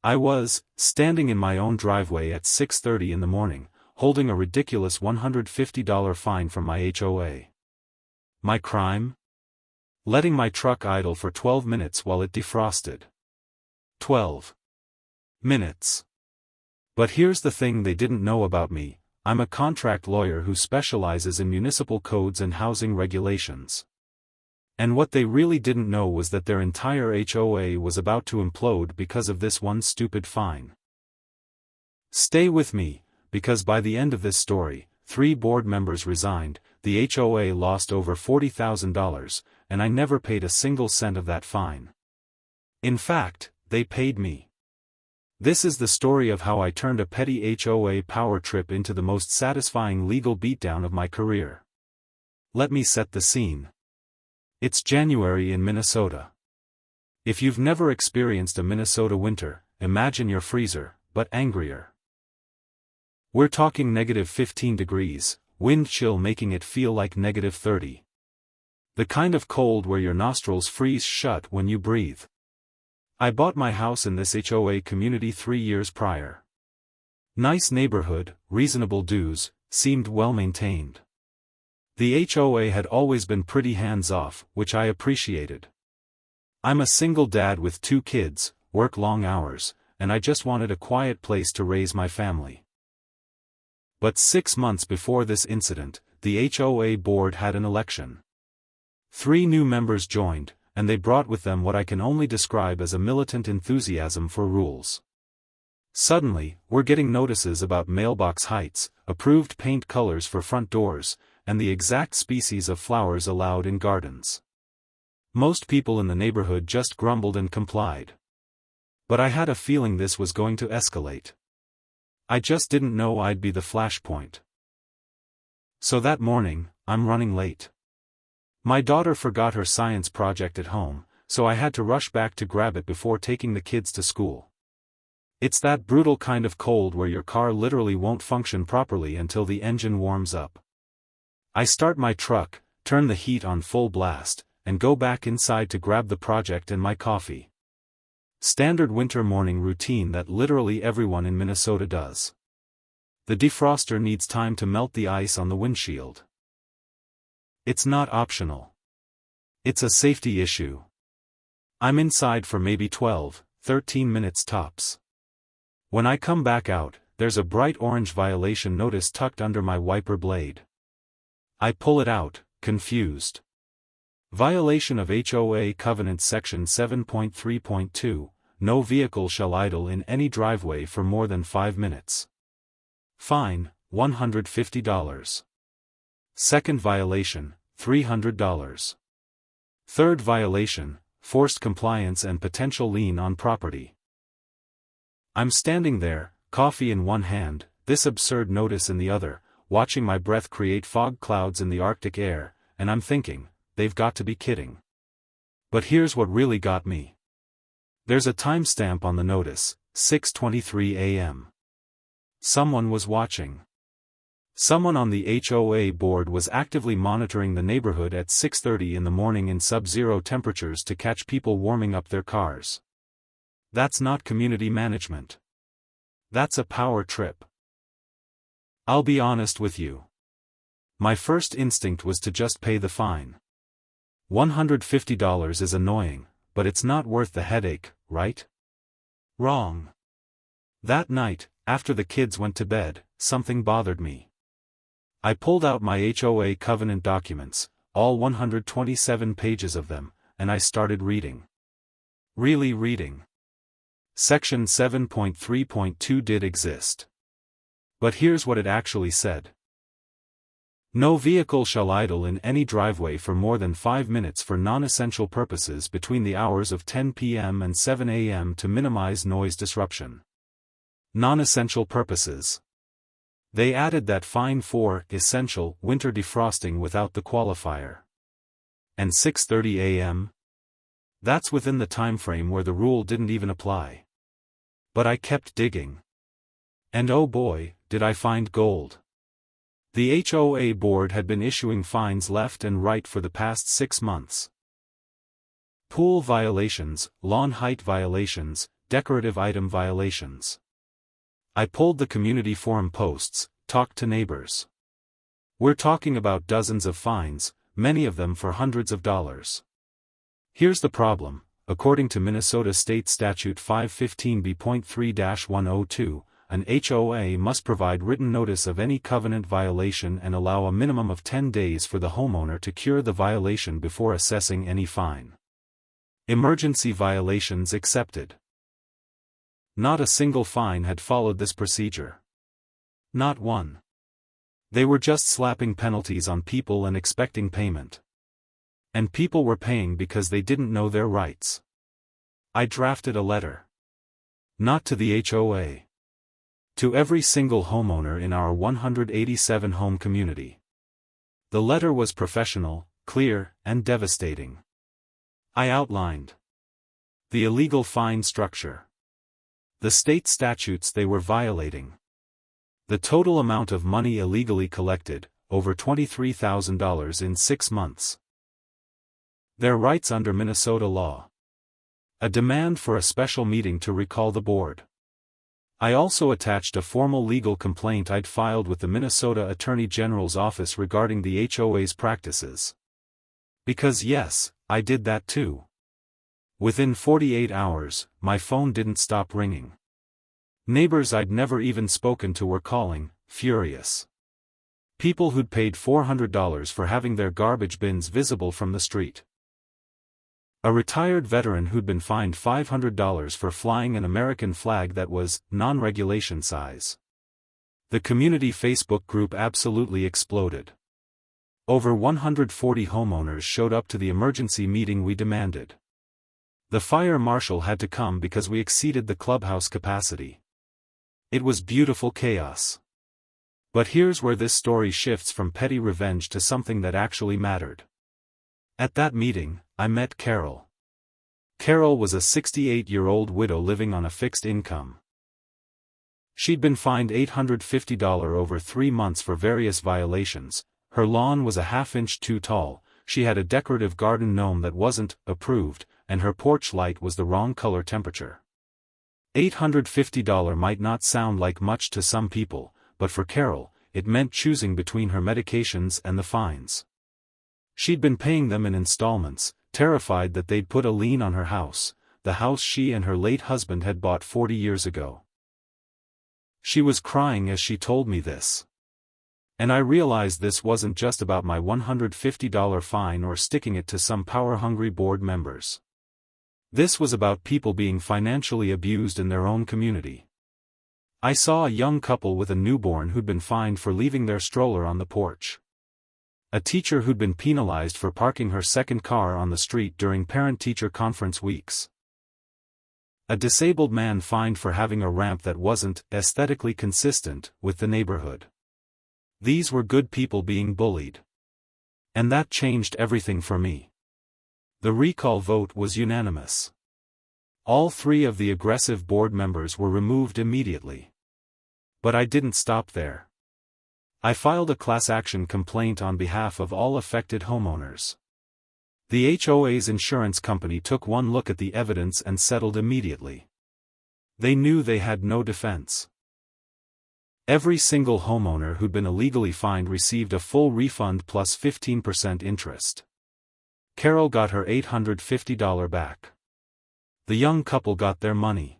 I was, standing in my own driveway at 6:30 in the morning, holding a ridiculous $150 fine from my HOA. My crime? Letting my truck idle for 12 minutes while it defrosted. 12 minutes. But here's the thing they didn't know about me: I'm a contract lawyer who specializes in municipal codes and housing regulations. And what they really didn't know was that their entire HOA was about to implode because of this one stupid fine. Stay with me, because by the end of this story, 3 board members resigned, the HOA lost over $40,000, and I never paid a single cent of that fine. In fact, they paid me. This is the story of how I turned a petty HOA power trip into the most satisfying legal beatdown of my career. Let me set the scene. It's January in Minnesota. If you've never experienced a Minnesota winter, imagine your freezer, but angrier. We're talking -15 degrees, wind chill making it feel like -30. The kind of cold where your nostrils freeze shut when you breathe. I bought my house in this HOA community 3 years prior. Nice neighborhood, reasonable dues, seemed well maintained. The HOA had always been pretty hands-off, which I appreciated. I'm a single dad with 2 kids, work long hours, and I just wanted a quiet place to raise my family. But 6 months before this incident, the HOA board had an election. 3 new members joined, and they brought with them what I can only describe as a militant enthusiasm for rules. Suddenly, we're getting notices about mailbox heights, approved paint colors for front doors, and the exact species of flowers allowed in gardens. Most people in the neighborhood just grumbled and complied. But I had a feeling this was going to escalate. I just didn't know I'd be the flashpoint. So that morning, I'm running late. My daughter forgot her science project at home, so I had to rush back to grab it before taking the kids to school. It's that brutal kind of cold where your car literally won't function properly until the engine warms up. I start my truck, turn the heat on full blast, and go back inside to grab the project and my coffee. Standard winter morning routine that literally everyone in Minnesota does. The defroster needs time to melt the ice on the windshield. It's not optional. It's a safety issue. I'm inside for maybe 12, 13 minutes tops. When I come back out, there's a bright orange violation notice tucked under my wiper blade. I pull it out, confused. Violation of HOA Covenant Section 7.3.2, no vehicle shall idle in any driveway for more than 5 minutes. Fine, $150. Second violation, $300. Third violation, forced compliance and potential lien on property. I'm standing there, coffee in one hand, this absurd notice in the other, watching my breath create fog clouds in the Arctic air, and I'm thinking, they've got to be kidding. But here's what really got me. There's a timestamp on the notice, 6:23 a.m. Someone was watching. Someone on the HOA board was actively monitoring the neighborhood at 6:30 in the morning in sub-zero temperatures to catch people warming up their cars. That's not community management. That's a power trip. I'll be honest with you. My first instinct was to just pay the fine. $150 is annoying, but it's not worth the headache, right? Wrong. That night, after the kids went to bed, something bothered me. I pulled out my HOA covenant documents, all 127 pages of them, and I started reading. Really reading. Section 7.3.2 did exist. But here's what it actually said. No vehicle shall idle in any driveway for more than 5 minutes for non-essential purposes between the hours of 10 p.m. and 7 a.m. to minimize noise disruption. Non-essential purposes. They added that fine for essential winter defrosting without the qualifier. And 6:30 a.m.? That's within the time frame where the rule didn't even apply. But I kept digging. And oh boy, did I find gold. The HOA board had been issuing fines left and right for the past 6 months. Pool violations, lawn height violations, decorative item violations. I pulled the community forum posts, talked to neighbors. We're talking about dozens of fines, many of them for hundreds of dollars. Here's the problem. According to Minnesota State Statute 515B.3-102, an HOA must provide written notice of any covenant violation and allow a minimum of 10 days for the homeowner to cure the violation before assessing any fine. Emergency violations excepted. Not a single fine had followed this procedure. Not one. They were just slapping penalties on people and expecting payment. And people were paying because they didn't know their rights. I drafted a letter. Not to the HOA. To every single homeowner in our 187-home community. The letter was professional, clear, and devastating. I outlined the illegal fine structure, the state statutes they were violating, the total amount of money illegally collected, over $23,000 in 6 months. Their rights under Minnesota law. A demand for a special meeting to recall the board. I also attached a formal legal complaint I'd filed with the Minnesota Attorney General's office regarding the HOA's practices. Because yes, I did that too. Within 48 hours, my phone didn't stop ringing. Neighbors I'd never even spoken to were calling, furious. People who'd paid $400 for having their garbage bins visible from the street. A retired veteran who'd been fined $500 for flying an American flag that was non-regulation size. The community Facebook group absolutely exploded. Over 140 homeowners showed up to the emergency meeting we demanded. The fire marshal had to come because we exceeded the clubhouse capacity. It was beautiful chaos. But here's where this story shifts from petty revenge to something that actually mattered. At that meeting, I met Carol. Carol was a 68-year-old widow living on a fixed income. She'd been fined $850 over 3 months for various violations. Her lawn was a half-inch too tall, she had a decorative garden gnome that wasn't approved, and her porch light was the wrong color temperature. $850 might not sound like much to some people, but for Carol, it meant choosing between her medications and the fines. She'd been paying them in installments, terrified that they'd put a lien on her house, the house she and her late husband had bought 40 years ago. She was crying as she told me this. And I realized this wasn't just about my $150 fine or sticking it to some power-hungry board members. This was about people being financially abused in their own community. I saw a young couple with a newborn who'd been fined for leaving their stroller on the porch. A teacher who'd been penalized for parking her second car on the street during parent-teacher conference weeks. A disabled man fined for having a ramp that wasn't aesthetically consistent with the neighborhood. These were good people being bullied. And that changed everything for me. The recall vote was unanimous. All 3 of the aggressive board members were removed immediately. But I didn't stop there. I filed a class action complaint on behalf of all affected homeowners. The HOA's insurance company took one look at the evidence and settled immediately. They knew they had no defense. Every single homeowner who'd been illegally fined received a full refund plus 15% interest. Carol got her $850 back. The young couple got their money.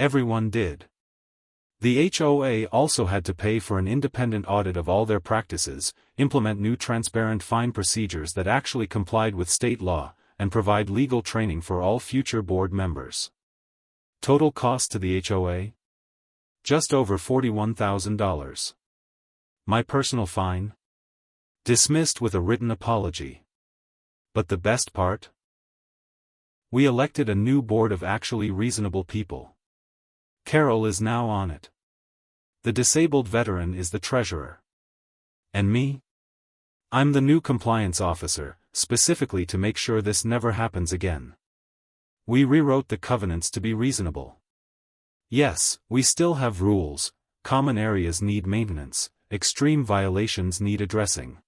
Everyone did. The HOA also had to pay for an independent audit of all their practices, implement new transparent fine procedures that actually complied with state law, and provide legal training for all future board members. Total cost to the HOA? Just over $41,000. My personal fine? Dismissed with a written apology. But the best part? We elected a new board of actually reasonable people. Carol is now on it. The disabled veteran is the treasurer. And me? I'm the new compliance officer, specifically to make sure this never happens again. We rewrote the covenants to be reasonable. Yes, we still have rules, common areas need maintenance, extreme violations need addressing.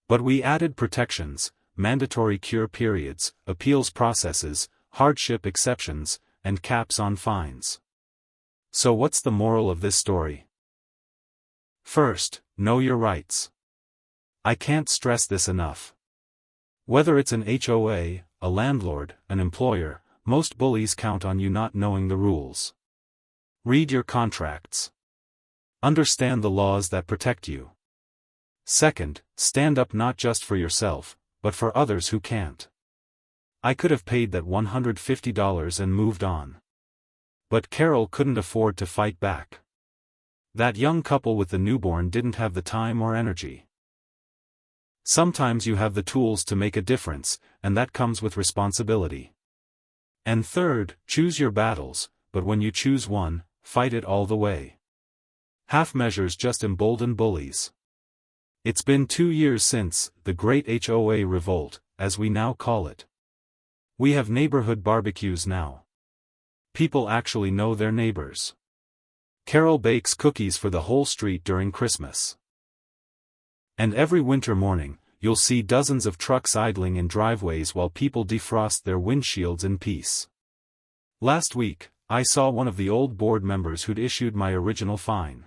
But we added protections, mandatory cure periods, appeals processes, hardship exceptions, and caps on fines. So what's the moral of this story? First, know your rights. I can't stress this enough. Whether it's an HOA, a landlord, an employer, most bullies count on you not knowing the rules. Read your contracts. Understand the laws that protect you. Second, stand up not just for yourself, but for others who can't. I could have paid that $150 and moved on. But Carol couldn't afford to fight back. That young couple with the newborn didn't have the time or energy. Sometimes you have the tools to make a difference, and that comes with responsibility. And third, choose your battles, but when you choose one, fight it all the way. Half measures just embolden bullies. It's been 2 years since the Great HOA Revolt, as we now call it. We have neighborhood barbecues now. People actually know their neighbors. Carol bakes cookies for the whole street during Christmas. And every winter morning, you'll see dozens of trucks idling in driveways while people defrost their windshields in peace. Last week, I saw one of the old board members who'd issued my original fine.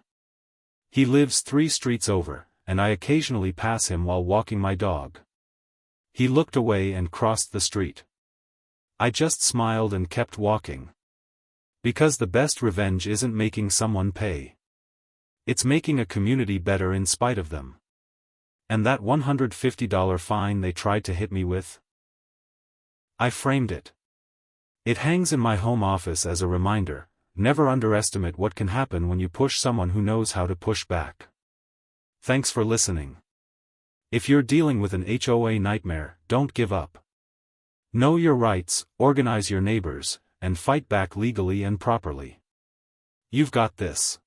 He lives 3 streets over, and I occasionally pass him while walking my dog. He looked away and crossed the street. I just smiled and kept walking. Because the best revenge isn't making someone pay. It's making a community better in spite of them. And that $150 fine they tried to hit me with? I framed it. It hangs in my home office as a reminder: never underestimate what can happen when you push someone who knows how to push back. Thanks for listening. If you're dealing with an HOA nightmare, don't give up. Know your rights, organize your neighbors, and fight back legally and properly. You've got this.